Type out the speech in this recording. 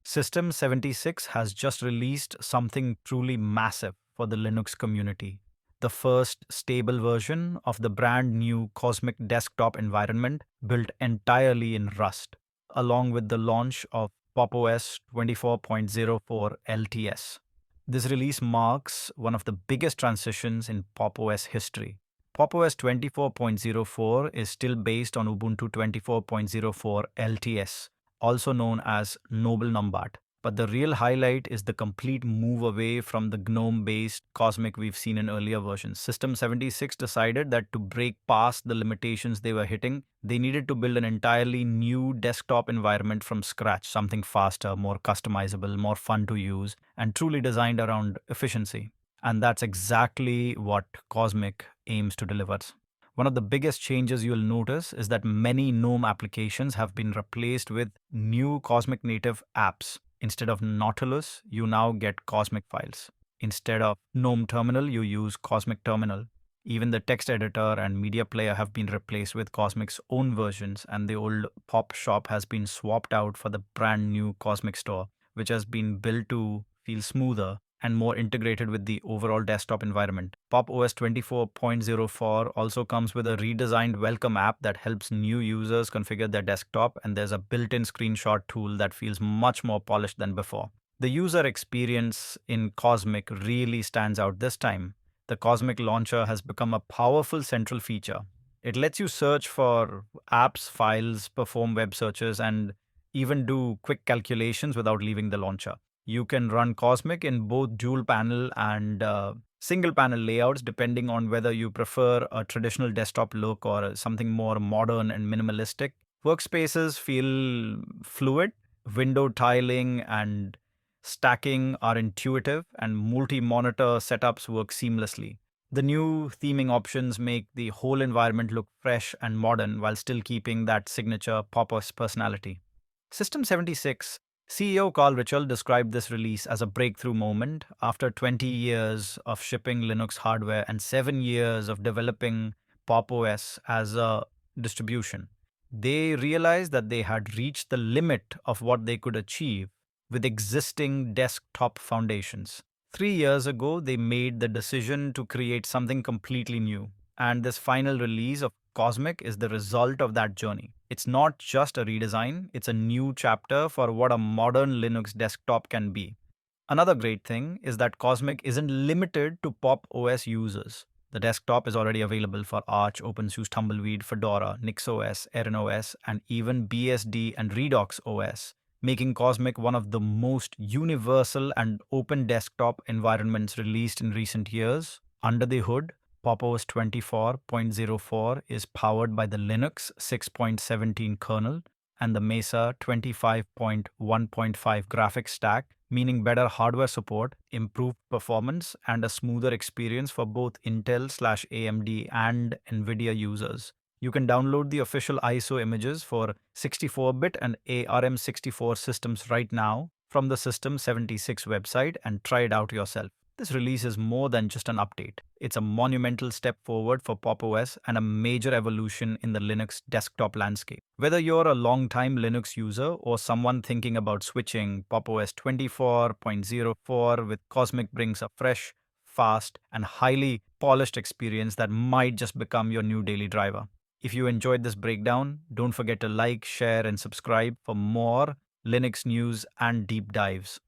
System 76 has just released something truly massive for the Linux community. The first stable version of the brand new Cosmic desktop environment built entirely in Rust, along with the launch of Pop! OS 24.04 LTS. This release marks one of the biggest transitions in Pop! OS history. Pop! OS 24.04 is still based on Ubuntu 24.04 LTS, also known as Noble Numbat. But the real highlight is the complete move away from the GNOME-based Cosmic we've seen in earlier versions. System 76 decided that to break past the limitations they were hitting, they needed to build an entirely new desktop environment from scratch, something faster, more customizable, more fun to use, and truly designed around efficiency. And that's exactly what Cosmic aims to deliver. One of the biggest changes you'll notice is that many GNOME applications have been replaced with new Cosmic native apps. Instead of Nautilus, you now get Cosmic files. Instead of GNOME Terminal, you use Cosmic Terminal. Even the text editor and media player have been replaced with Cosmic's own versions, and the old Pop shop has been swapped out for the brand new Cosmic store, which has been built to feel smoother and more integrated with the overall desktop environment. Pop! OS 24.04 also comes with a redesigned welcome app that helps new users configure their desktop, and there's a built-in screenshot tool that feels much more polished than before. The user experience in Cosmic really stands out this time. The Cosmic launcher has become a powerful central feature. It lets you search for apps, files, perform web searches, and even do quick calculations without leaving the launcher. You can run Cosmic in both dual panel and single panel layouts depending on whether you prefer a traditional desktop look or something more modern and minimalistic. Workspaces feel fluid, window tiling and stacking are intuitive, and multi-monitor setups work seamlessly. The new theming options make the whole environment look fresh and modern while still keeping that signature Pop!OS personality. System 76 CEO Carl Richel described this release as a breakthrough moment after 20 years of shipping Linux hardware and 7 years of developing Pop! OS as a distribution. They realized that they had reached the limit of what they could achieve with existing desktop foundations. 3 years ago, they made the decision to create something completely new, and this final release of Cosmic is the result of that journey. It's not just a redesign, it's a new chapter for what a modern Linux desktop can be. Another great thing is that Cosmic isn't limited to Pop! OS users. The desktop is already available for Arch, openSUSE, Tumbleweed, Fedora, NixOS, ErenOS, and even BSD and Redux OS, making Cosmic one of the most universal and open desktop environments released in recent years. Under the hood, Pop! OS 24.04 is powered by the Linux 6.17 kernel and the Mesa 25.1.5 graphics stack, meaning better hardware support, improved performance, and a smoother experience for both Intel/AMD and NVIDIA users. You can download the official ISO images for 64-bit and ARM64 systems right now from the System 76 website and try it out yourself. This release is more than just an update. It's a monumental step forward for Pop! OS and a major evolution in the Linux desktop landscape. Whether you're a long-time Linux user or someone thinking about switching, Pop! OS 24.04 with Cosmic brings a fresh, fast, and highly polished experience that might just become your new daily driver. If you enjoyed this breakdown, don't forget to like, share, and subscribe for more Linux news and deep dives.